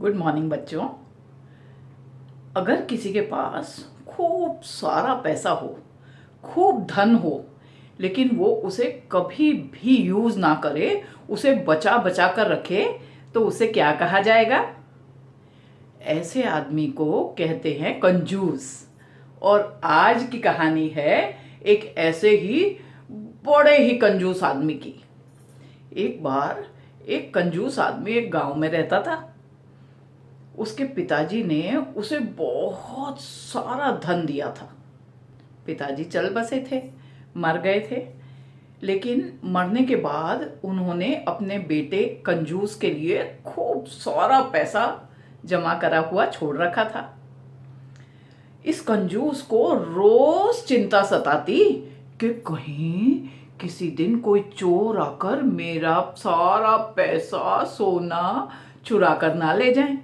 Good morning बच्चों। अगर किसी के पास खूब सारा पैसा हो, खूब धन हो, लेकिन वो उसे कभी भी यूज़ ना करे, उसे बचा बचा कर रखे, तो उसे क्या कहा जाएगा? ऐसे आदमी को कहते हैं कंजूस। और आज की कहानी है एक ऐसे ही बड़े ही कंजूस आदमी की। एक बार एक कंजूस आदमी एक गांव में रहता था। उसके पिताजी ने उसे बहुत सारा धन दिया था। पिताजी चल बसे थे, मर गए थे, लेकिन मरने के बाद उन्होंने अपने बेटे कंजूस के लिए खूब सारा पैसा जमा करा हुआ छोड़ रखा था। इस कंजूस को रोज चिंता सताती कि कहीं किसी दिन कोई चोर आकर मेरा सारा पैसा सोना चुरा कर ना ले जाए,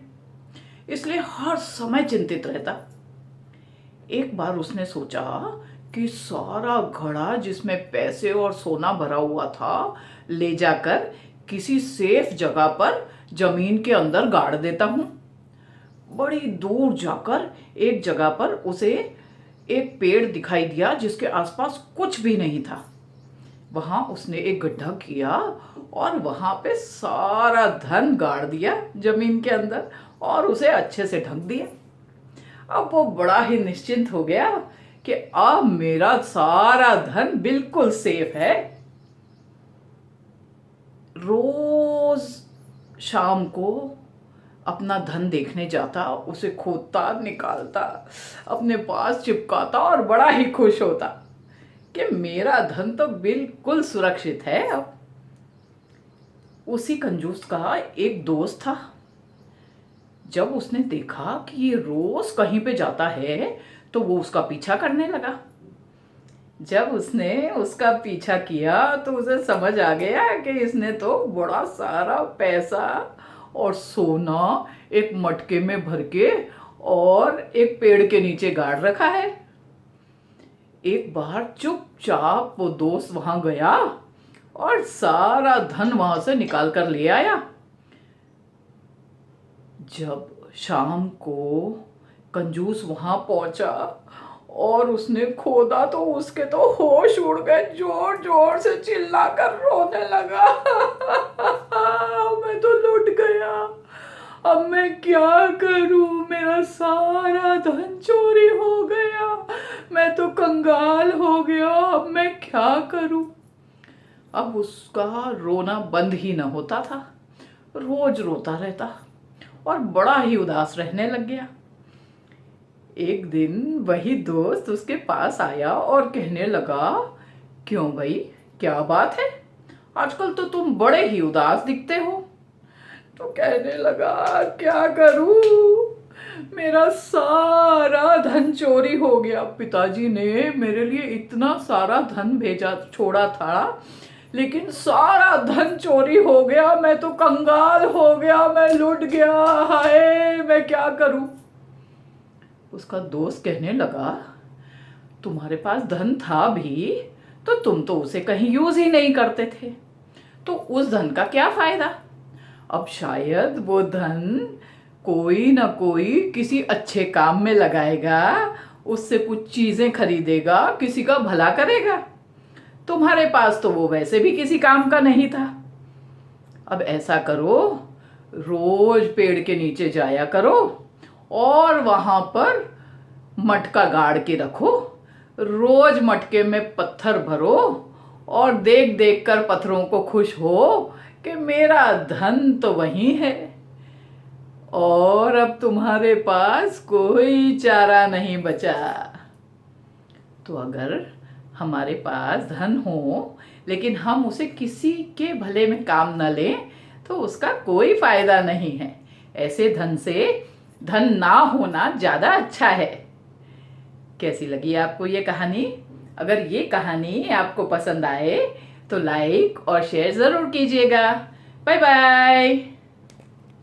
इसलिए हर समय चिंतित रहता। एक बार उसने सोचा कि सारा घड़ा जिसमें पैसे और सोना भरा हुआ था ले जाकर किसी सेफ जगह पर जमीन के अंदर गाड़ देता हूँ। बड़ी दूर जाकर एक जगह पर उसे एक पेड़ दिखाई दिया जिसके आसपास कुछ भी नहीं था। वहां उसने एक गड्ढा किया और वहां पे सारा धन गाड़ दिया जमीन के अंदर और उसे अच्छे से ढक दिया। अब वो बड़ा ही निश्चिंत हो गया कि अब मेरा सारा धन बिल्कुल सेफ है। रोज शाम को अपना धन देखने जाता, उसे खोदता, निकालता, अपने पास चिपकाता और बड़ा ही खुश होता कि मेरा धन तो बिल्कुल सुरक्षित है। अब उसी कंजूस का एक दोस्त था। जब उसने देखा कि ये रोज कहीं पे जाता है तो वो उसका पीछा करने लगा। जब उसने उसका पीछा किया तो उसे समझ आ गया कि इसने तो बड़ा सारा पैसा और सोना एक मटके में भर के और एक पेड़ के नीचे गाड़ रखा है। एक बार चुपचाप वो दोस्त वहां गया और सारा धन वहां से निकाल कर ले आया। जब शाम को कंजूस वहां पहुंचा और उसने खोदा तो उसके तो होश उड़ गए, जोर जोर से चिल्लाकर रोने लगा। मैं तो लुट गया, अब मैं क्या करूं? मेरा सारा धन चोरी हो गया, मैं तो कंगाल हो गया, अब मैं क्या करूं? अब उसका रोना बंद ही न होता था। रोज रोता रहता और बड़ा ही उदास रहने लग गया। एक दिन वही दोस्त उसके पास आया और कहने लगा, क्यों भाई, क्या बात है? आजकल तो तुम बड़े ही उदास दिखते हो। तो कहने लगा, क्या करूं, मेरा सारा धन चोरी हो गया। पिताजी ने मेरे लिए इतना सारा धन भेजा छोड़ा था, लेकिन सारा धन चोरी हो गया, मैं तो कंगाल हो गया, मैं लुट गया, हाय मैं क्या करूं? उसका दोस्त कहने लगा, तुम्हारे पास धन था भी तो तुम तो उसे कहीं यूज ही नहीं करते थे, तो उस धन का क्या फायदा? अब शायद वो धन कोई ना कोई किसी अच्छे काम में लगाएगा, उससे कुछ चीजें खरीदेगा, किसी का भला करेगा। तुम्हारे पास तो वो वैसे भी किसी काम का नहीं था। अब ऐसा करो, रोज पेड़ के नीचे जाया करो और वहां पर मटका गाड़ के रखो, रोज मटके में पत्थर भरो और देख देख कर पत्थरों को खुश हो कि मेरा धन तो वही है और अब तुम्हारे पास कोई चारा नहीं बचा। तो अगर हमारे पास धन हो लेकिन हम उसे किसी के भले में काम न लें तो उसका कोई फायदा नहीं है। ऐसे धन से धन ना होना ज्यादा अच्छा है। कैसी लगी आपको ये कहानी? अगर ये कहानी आपको पसंद आए तो लाइक और शेयर जरूर कीजिएगा। Bye bye.